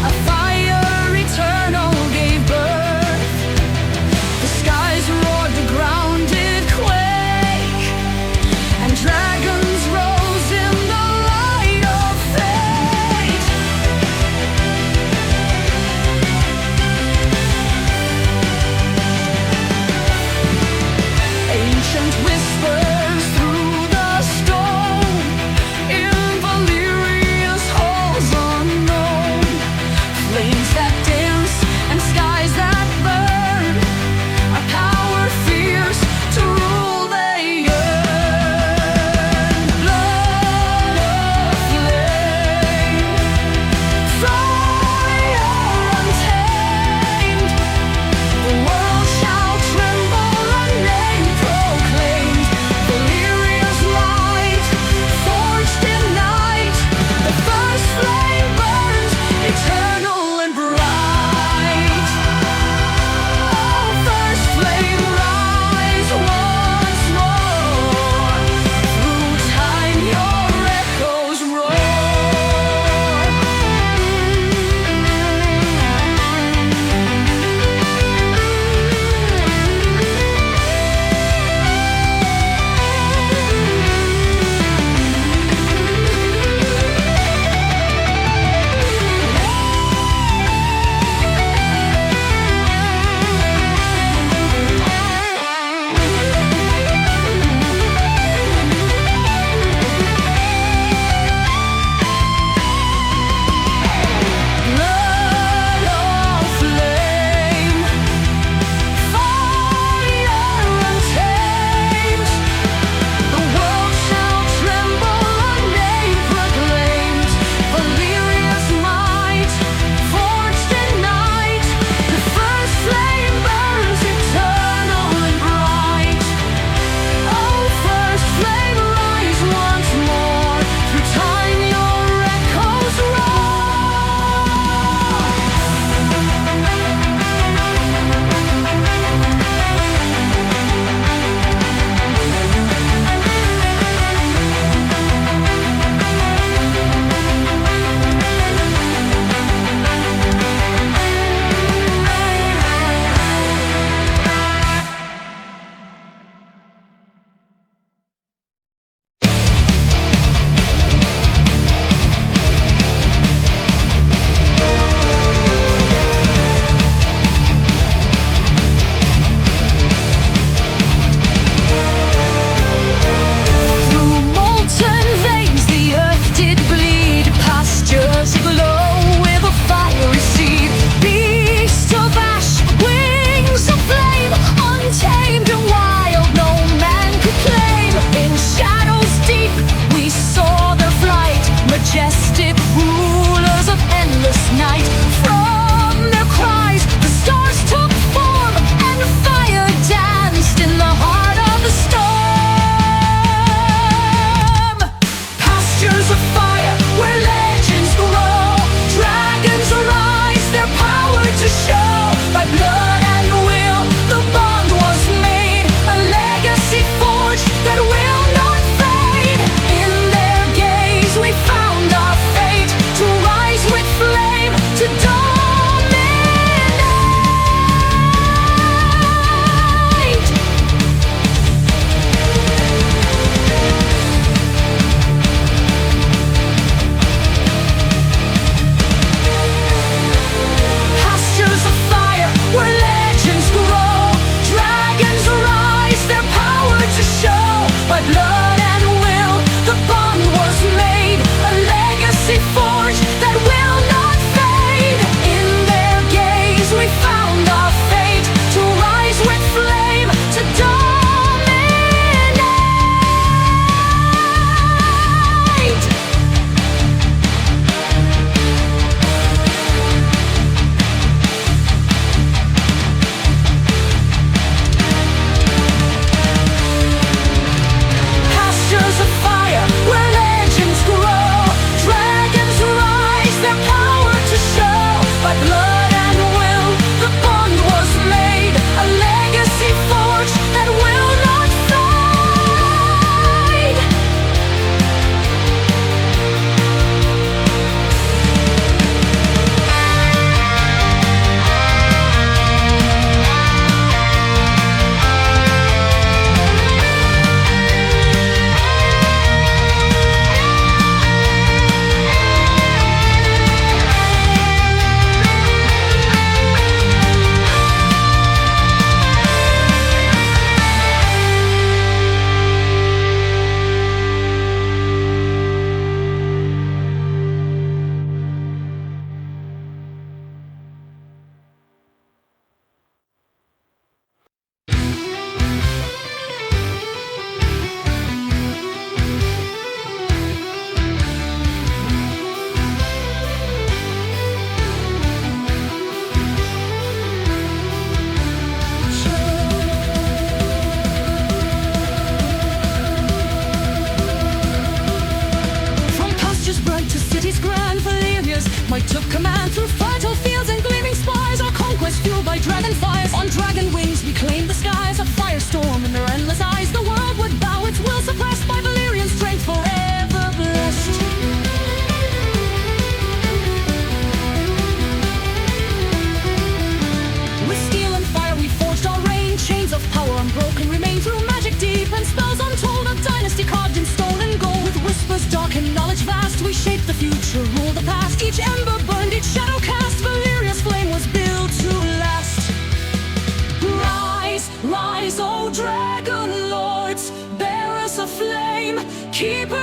A fire eternal gave birth.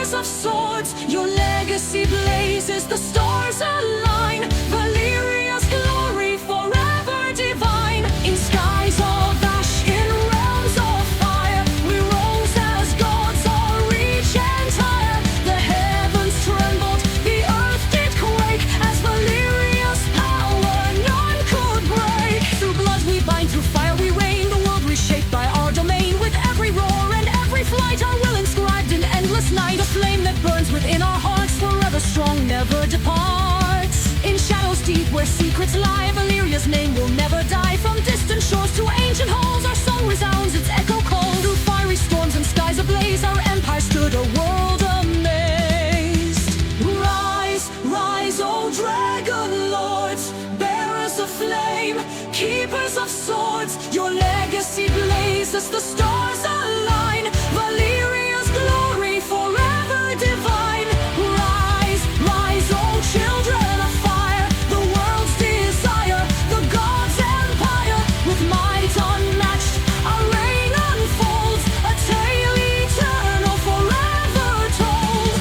keepers of swords, your legacy blazes, the stars align. Valyria's glory forever divine. In skies of ash, in realms of fire, we rose as gods, our reach entire. The heavens trembled, the earth did quake, as Valyria's power none could break. Through blood we bind, through fire we reign, the world reshaped by our domain. With every roar and every flight, our will inscribed in endless night. A flame that burns within our hearts, forever strong, never departs. In shadows deep where secrets lie, Valyria's name will never die. From distant shores to ancient halls, our song resounds, its echo calls. Through fiery storms and skies ablaze, our empire stood, a world amazed. Rise, rise, O dragon lords, bearers of flame, keepers of swords, your legacy blazes, the stars align. Valyria's glory forever divine. Rise, rise, O children of fire, the world's desire, the gods' empire. With might unmatched, our reign unfolds, a tale eternal, forever told.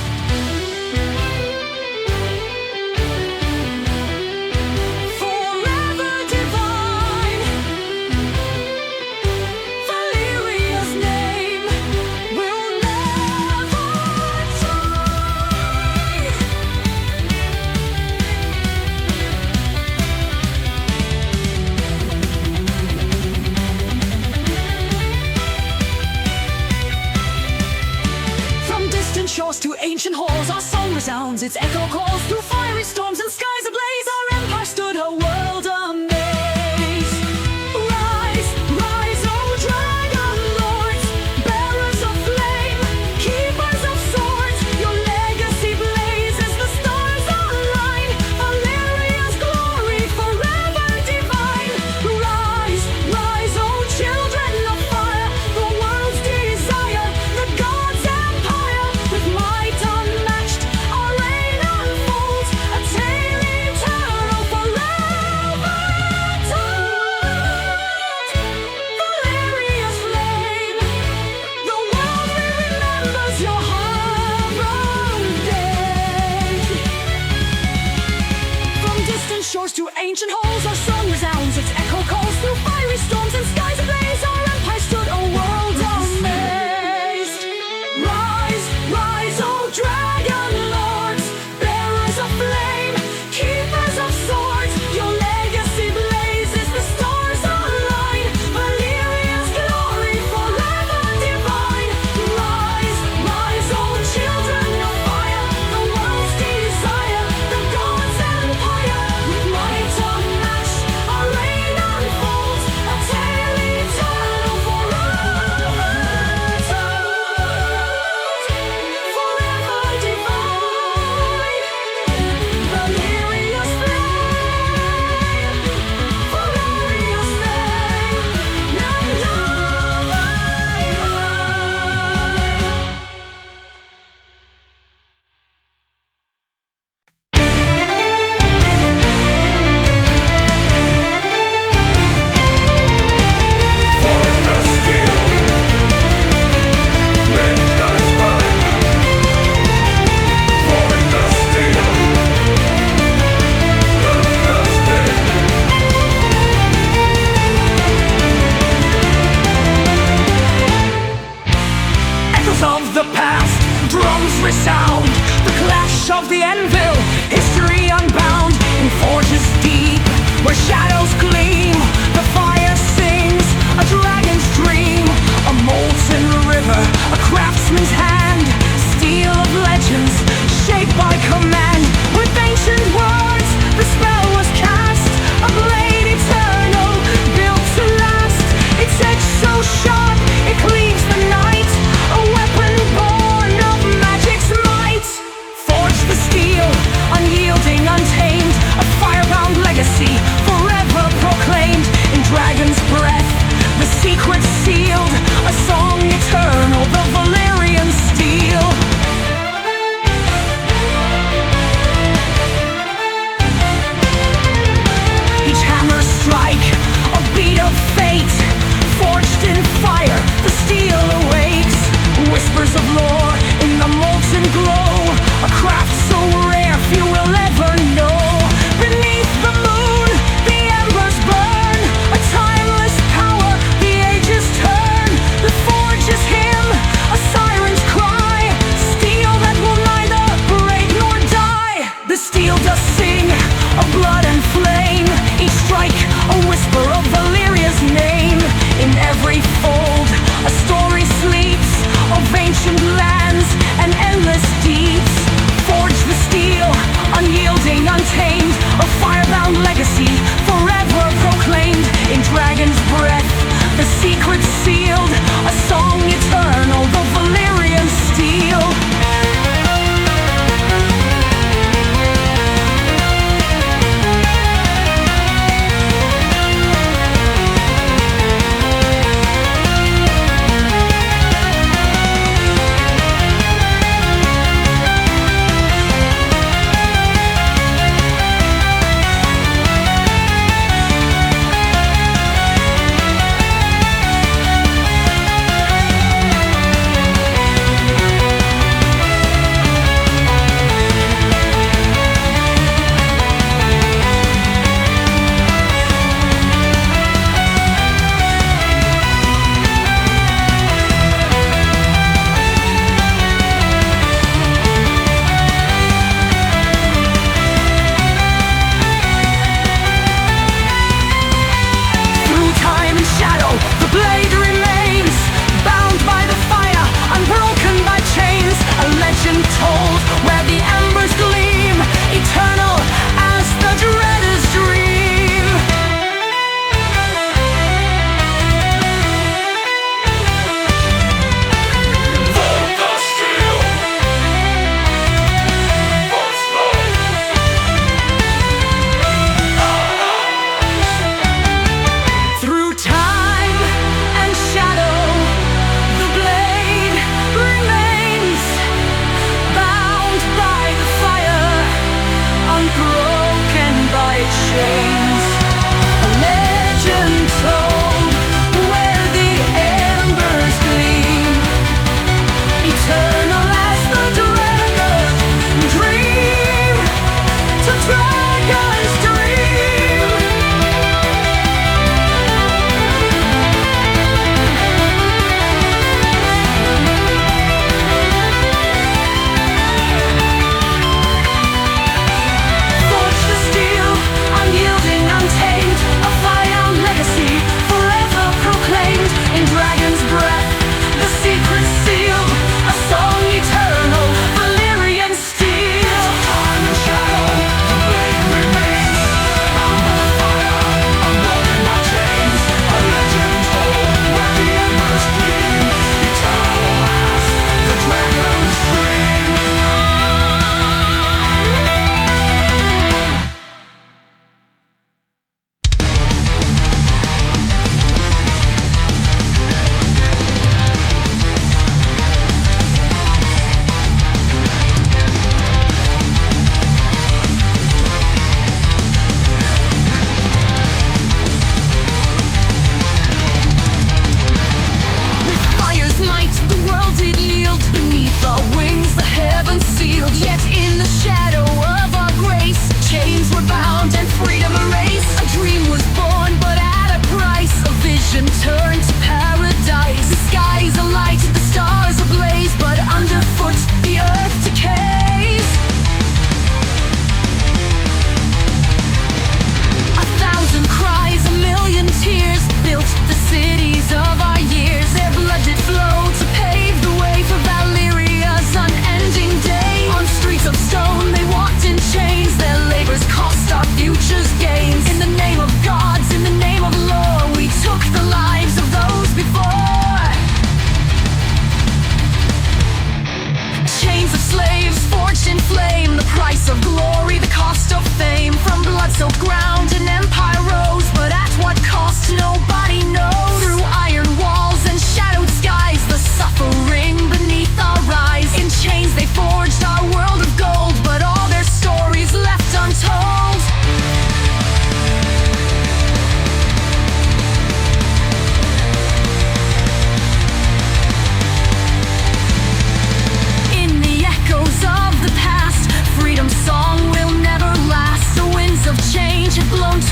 Forever divine, Valyria's name will never die. From distant shores to ancient halls, our song resounds, its echo calls. Through fiery storms and skies ablaze, our empire stood, a world amazed. Rise, rise, O dragon lords, bearers of flame, keepers of swords, your legacy blazes, the stars align. Valyria's glory forever divine. Rise, rise, O children of fire, the world's desire, the gods' empire. With might unmatched, our reign unfolds, a tale eternal, forever told. Valyria's flame, the world remembers your harbor day. From distant shores to ancient halls, our song resounds, its echo calls. Through fiery storms and skies ablaze, our empire stood, a world amazed. Rise, rise, O dragon lords, bearers of flame, keepers of swords, your legacy blazes, the stars align. Valyria's glory forever divine. Rise, rise, O children of fire, the world's desire, the gods' empire. With might unmatched, our reign unfolds, a tale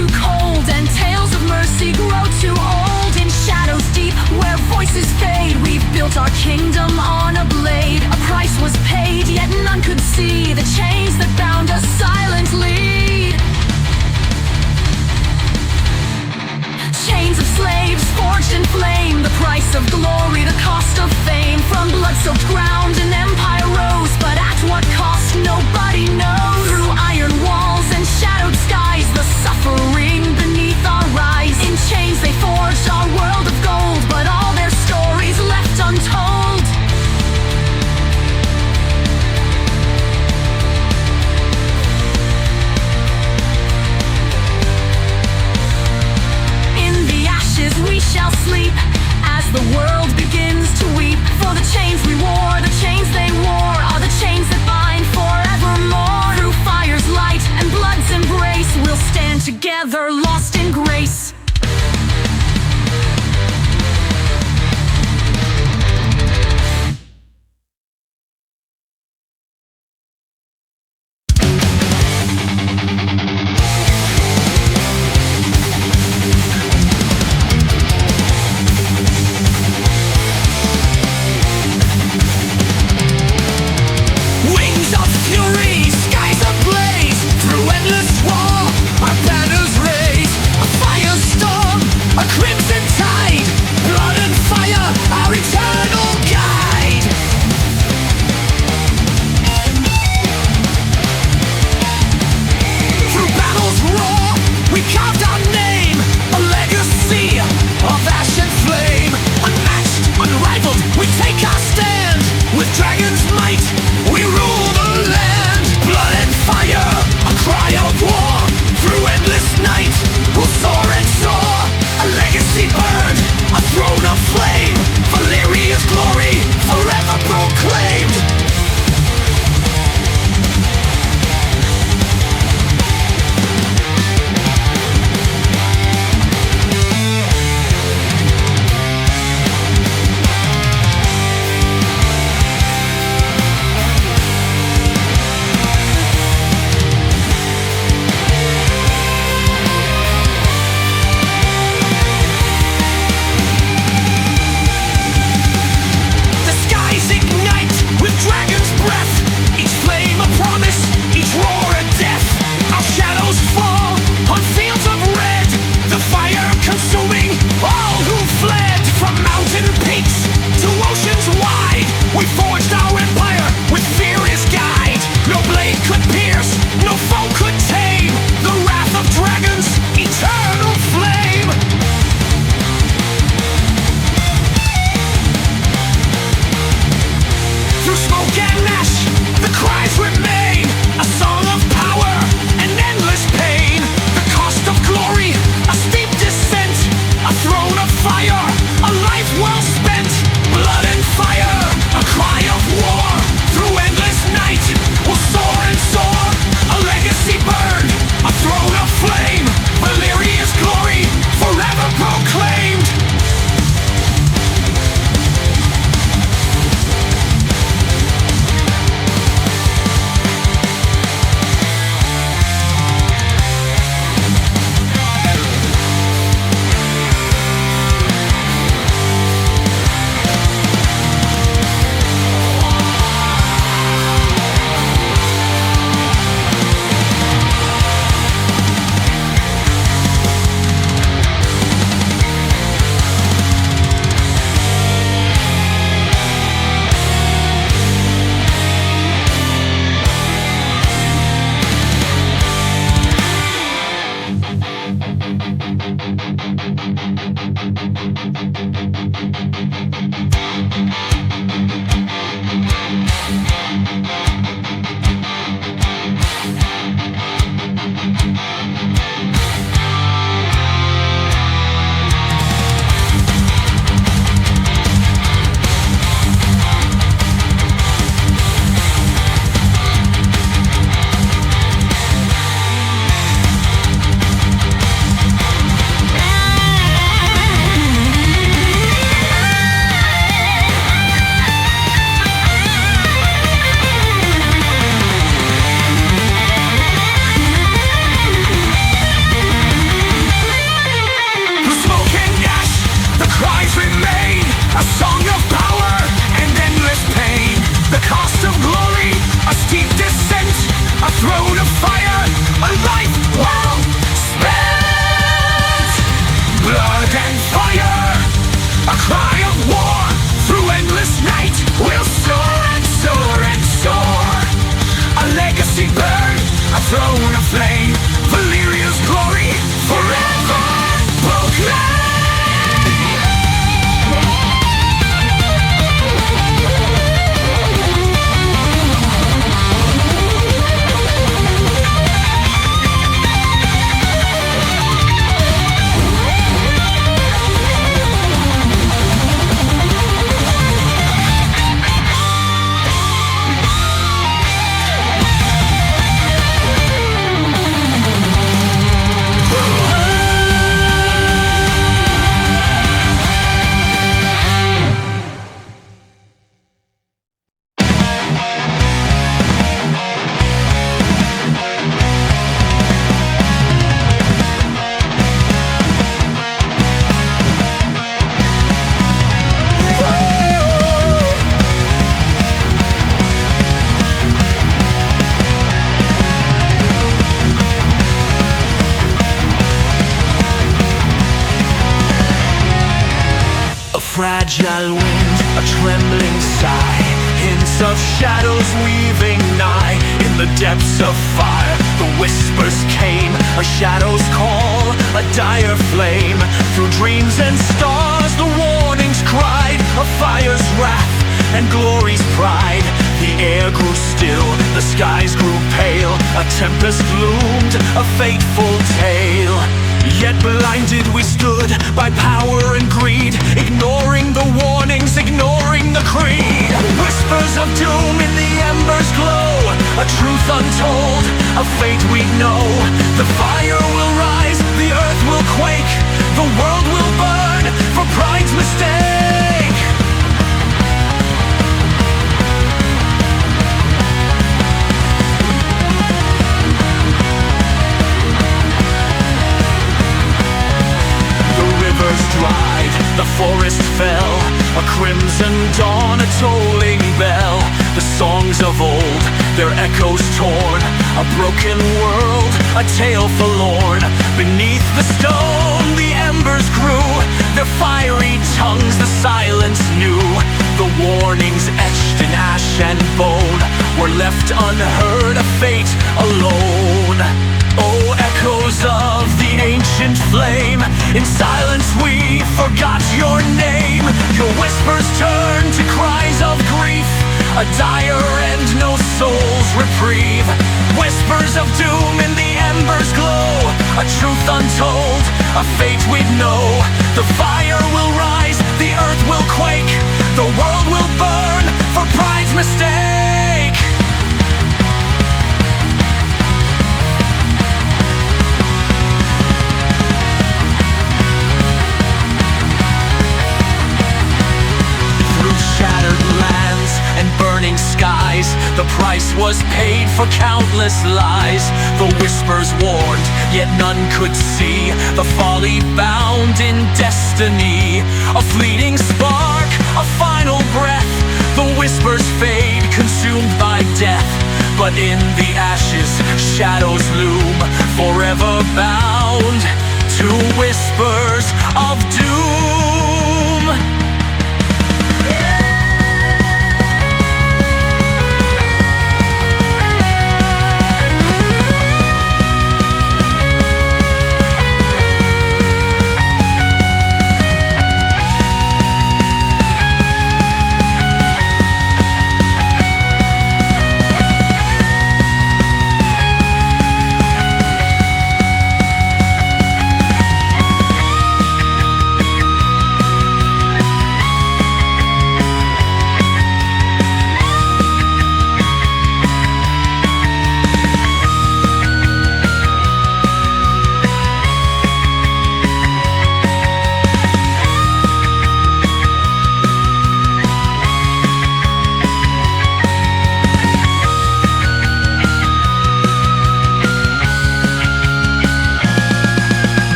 too cold, and tales of mercy grow too old. In shadows deep, where voices fade, we've built our kingdom on a blade. A price was paid, yet none could see the chains that bound us silently. Chains of slaves forged in flame, the price of glory, the cost of fame. From blood-soaked ground an empire rose, but at what cost nobody knows. Through iron walls and shadowed skies, the suffering beneath our rise. In chains they forged our world of gold, but all their stories left untold. We shall sleep as the world begins to weep. For the chains we wore, the chains they wore, are the chains that bind forevermore. Through fire's light and blood's embrace, we'll stand together, lost in grace. Skies ablaze, through endless war, our banners raise. fragile wind, a trembling sigh, hints of shadows weaving nigh. In the depths of fire, the whispers came, a shadow's call, a dire flame. Through dreams and stars, the warnings cried of fire's wrath and glory's pride. The air grew still, the skies grew pale, a tempest loomed, a fateful tale. Yet blinded we stood by power and greed, ignoring the warnings, ignoring the creed. Whispers of doom in the embers glow, a truth untold, a fate we know. The fire will rise, the earth will quake, the world will burn for pride's mistake. Dried, the forest fell, a crimson dawn, a tolling bell. The songs of old, their echoes torn, a broken world, a tale forlorn. Beneath the stone, the embers grew, their fiery tongues the silence knew. The warnings etched in ash and bone were left unheard, a fate alone. Oh, echoes of the ancient flame, in silence we forgot your name. Your whispers turned to cries of grief, a dire end, no soul's reprieve. Whispers of doom in the embers glow, a truth untold, a fate we'd know. The fire will rise, the earth will quake, the world will burn for pride's mistake. Shattered lands and burning skies, the price was paid for countless lies. The whispers warned, yet none could see the folly bound in destiny. A fleeting spark, a final breath, the whispers fade, consumed by death. But in the ashes, shadows loom, forever bound to whispers of doom.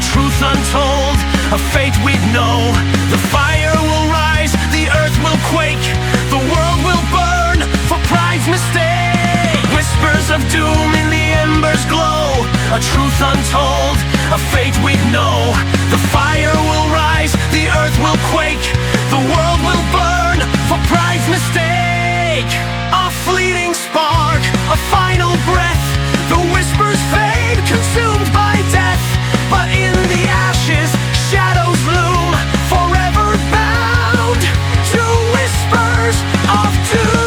Truth untold, a fate we'd know. The fire will rise, the earth will quake, the world will burn for pride's mistake. Whispers of doom in the embers glow, a truth untold, a fate we'd know. The fire will rise, the earth will quake, the world will burn for pride's mistake. A fleeting spark, a final breath, the whispers fade, consumed by death. But in the ashes, shadows loom, forever bound to whispers of doom.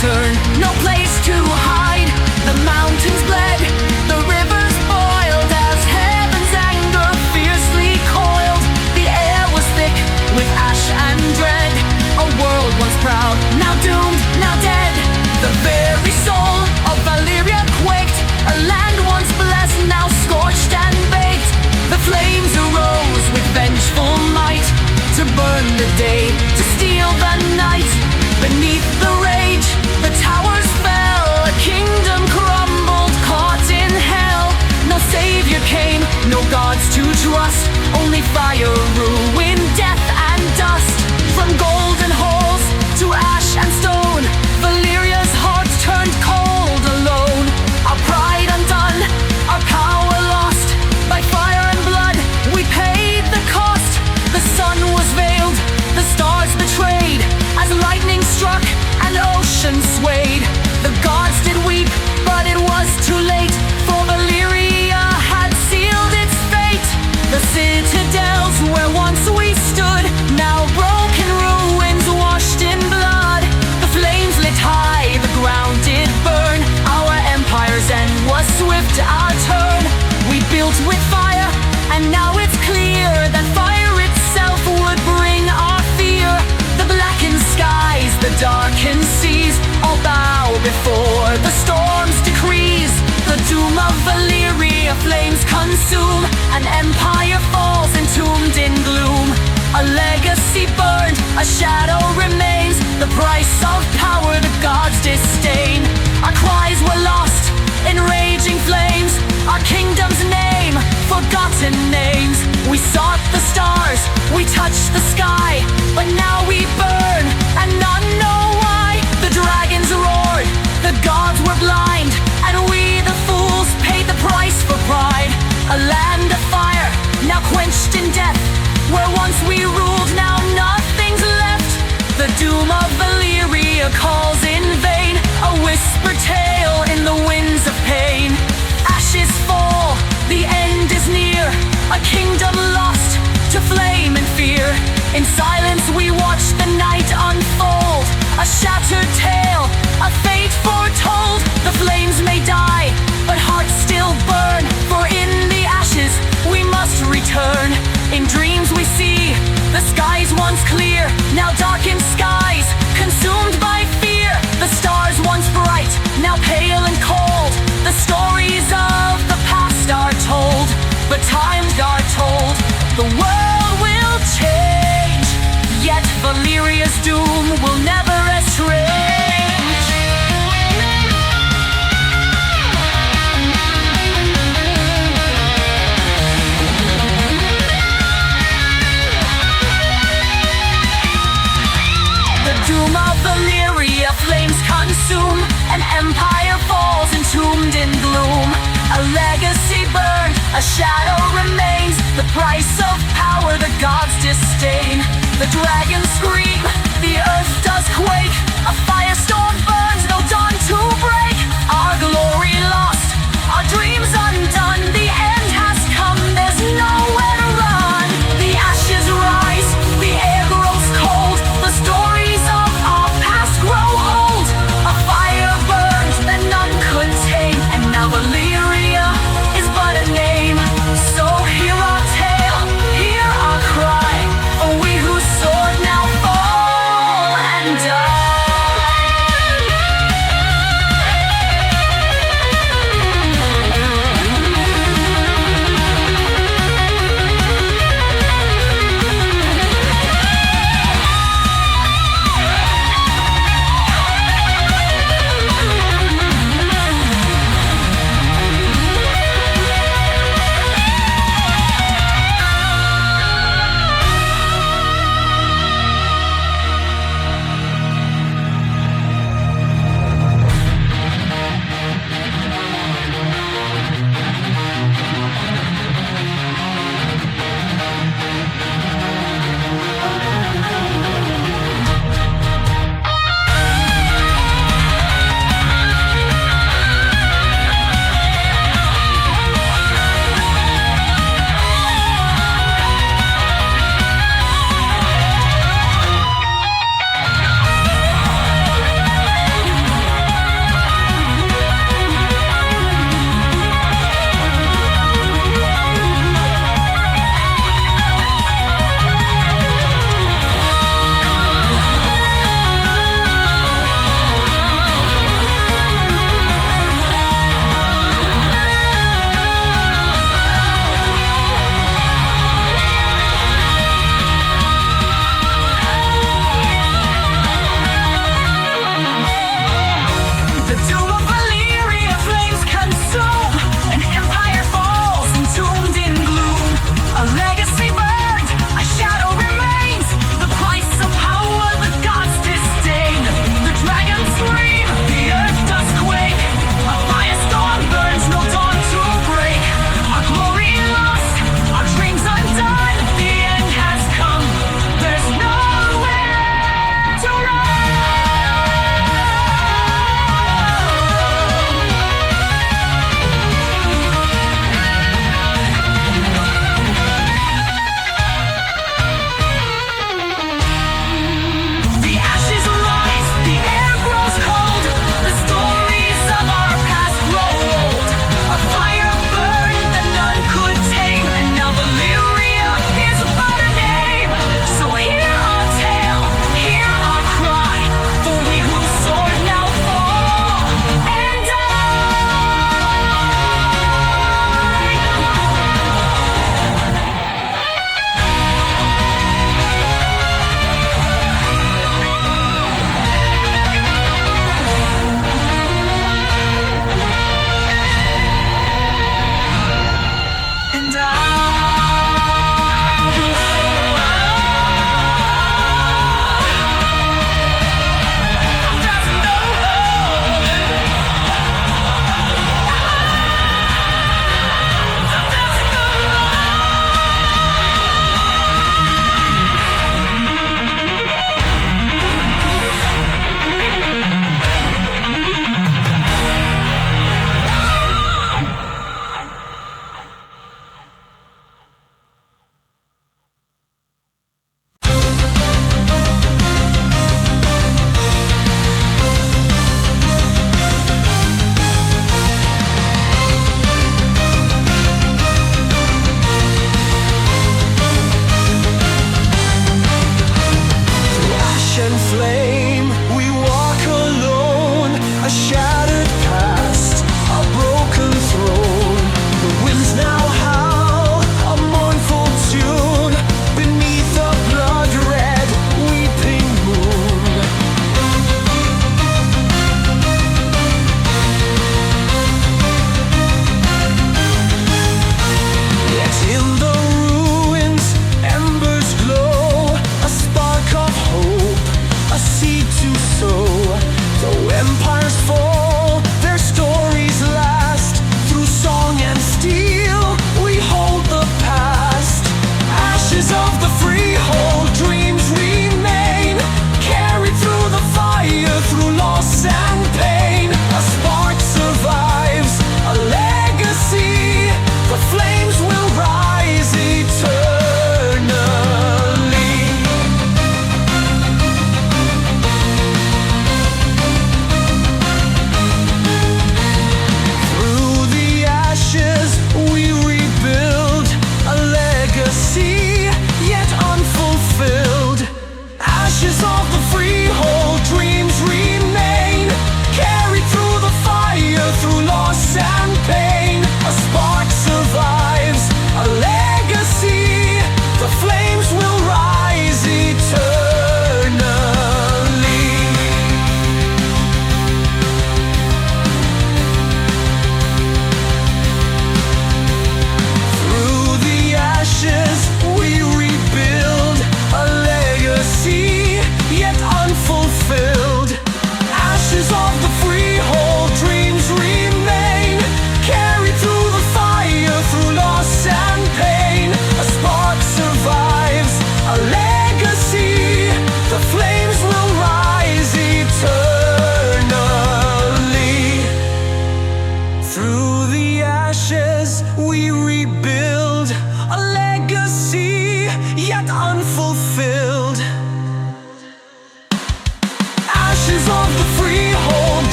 Turn, no place to hide. The mountains bled, the rivers boiled as heaven's anger fiercely coiled. The air was thick with ash and dread. A world once proud, now doomed, now dead. The very soul of fire, ruin, death, and dust. From golden halls to ash and stone, Valyria's heart turned cold alone. Our pride undone, our power lost. By fire and blood, we paid the cost. The sun was veiled, the stars betrayed, as lightning struck and ocean swayed. The gods did weep, but it was too late, for Valyria had sealed its fate. The citadels where once we stood, now broken ruins washed in blood. The flames lit high, the ground did burn. Our empire's end was swift, our turn. We built with fire, and now it's clear that fire itself would bring our fear. The blackened skies, the darkened seas, all bow before the storm's decrees. The doom of Valyria flames consume, an empire falls entombed in gloom. A legacy burned, a shadow remains, the price of power the gods disdain. Our cries were lost in raging flames, our kingdom's name, forgotten names. We sought the stars, we touched the sky, but now we burn, and none know why. The dragons roared, the gods were blind, and we the fools paid the price for pride. A land of fire, now quenched in death, where once we ruled, now nothing's left. The doom of Valyria calls in vain, a whisper tale in the winds of pain. Ashes fall, the end is near, a kingdom lost to flame and fear. In silence we watch the night unfold, a shattered tale, a fate foretold. The flames may die, but hearts still burn, for in the ashes we must return. In dreams we see the skies once clear, now darkened skies, consumed by fear. The stars once bright, now pale and cold. The stories of the past are told, but times are told. The world will change, yet Valyria's doom will never estrange. The doom of Valyria flames consume, an empire falls entombed in gloom. A legacy burned, a shadow remains, the price of power the gods disdain. The dragons scream, the earth does quake, a firestorm burns, no dawn to break. Our glory lost, our dreams undone, the end has come, there's nowhere to run. The ashes rise, the air grows cold, the stories of our past grow old. A fire burns that none could tame, and now Valyria is but a name. So hear our tale, hear our cry, for we whose sword now falls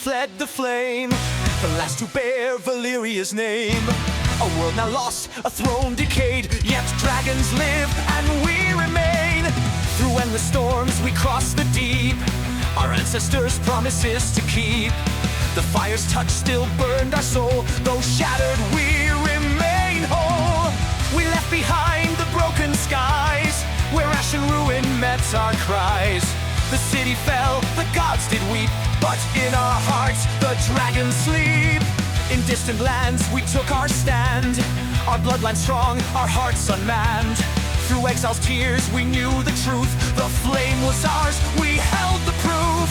fled the flame, the last to bear Valyria's name. A world now lost, a throne decayed, yet dragons live and we remain. Through endless storms we cross the deep, our ancestors' promises to keep. The fire's touch still burned our soul, though shattered we remain whole. We left behind the broken skies, where ash and ruin met our cries. The city fell, the gods did weep, but in our hearts the dragons sleep. In distant lands we took our stand, our bloodline strong, our hearts unmanned. Through exile's tears we knew the truth, the flame was ours, we held the proof.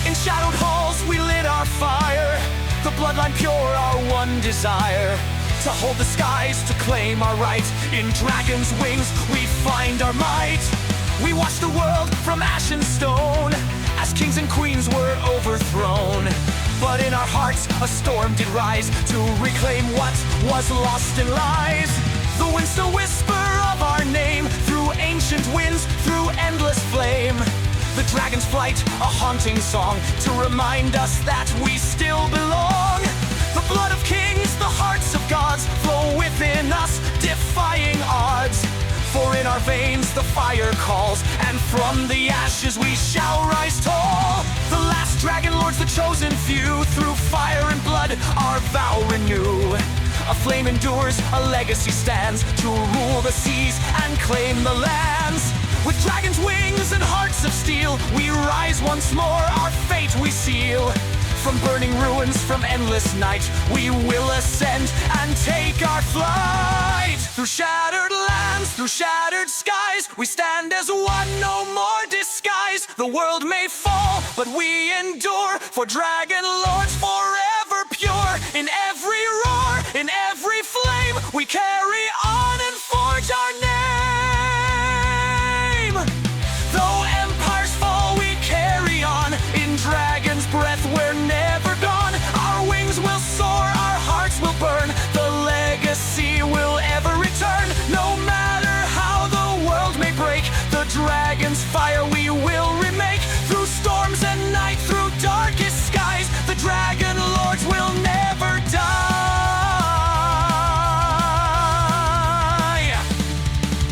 In shadowed halls we lit our fire, the bloodline pure, our one desire. To hold the skies, to claim our right, in dragon's wings we find our might. We watched the world from ash and stone, as kings and queens were overthrown. But in our hearts a storm did rise, to reclaim what was lost in lies. The winds still whisper of our name, through ancient winds, through endless flame. The dragon's flight, a haunting song, to remind us that we still belong. The blood of kings, the hearts of gods, flow within us, defying odds. For in our veins the fire calls, and from the ashes we shall rise tall. The last Dragonlords, the chosen few, through fire and blood our vow renew. A flame endures, a legacy stands, to rule the seas and claim the lands. With dragon's wings and hearts of steel, we rise once more, our fate we seal. From burning ruins, from endless night, we will ascend and take our flight. Through shattered lands, through shattered skies, we stand as one, no more disguise. The world may fall, but we endure, for Dragonlords forever pure. In every roar, in every flame, we carry on and forge our name. Though empires fall, we carry on. In dragon's breath, we're never gone. Our wings will soar, our hearts will burn. The legacy will ever return. No matter how the world may break, the dragon's fire we will remake. Through storms and night, through darkest skies, the Dragonlords will never die.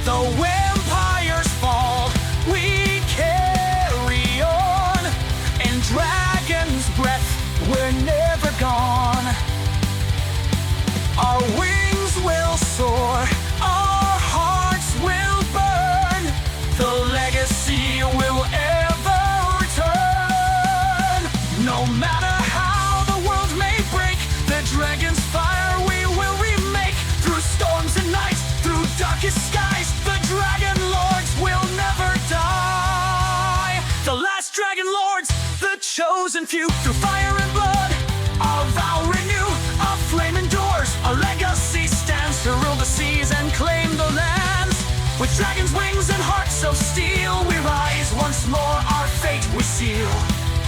Though empires fall, we carry on. In dragon's breath, we're never gone. Our wings will soar, our hearts will burn. The legacy will ever return. No matter how the world may break, the dragon's fire we will remake. Through storms and nights, through darkest skies, the Dragonlords will never die. The last Dragonlords, the chosen few, through fire and blood, our vow renew. A flame endures, a legacy stands, to rule the seas and claim the lands. With dragon's wings and hearts of steel, we rise once more, our fate we seal.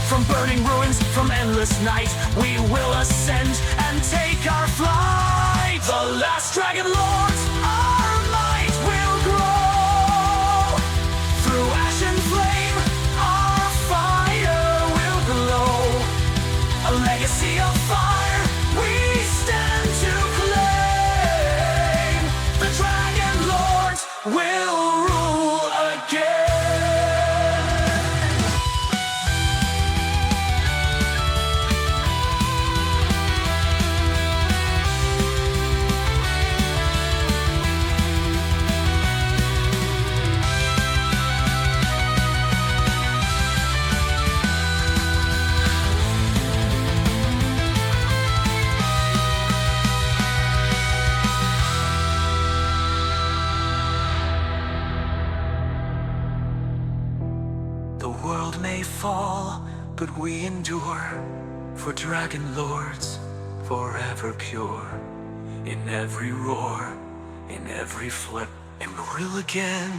From burning ruins, from endless night, we will ascend and take our flight. The last Dragonlords, our might will grow. Through ash and flame, our fire will glow. A legacy of fire we stand to claim. The Dragonlords will rule again. The world may fall, but we endure, for Dragonlords forever pure. In every roar, in every flip, and we'll again.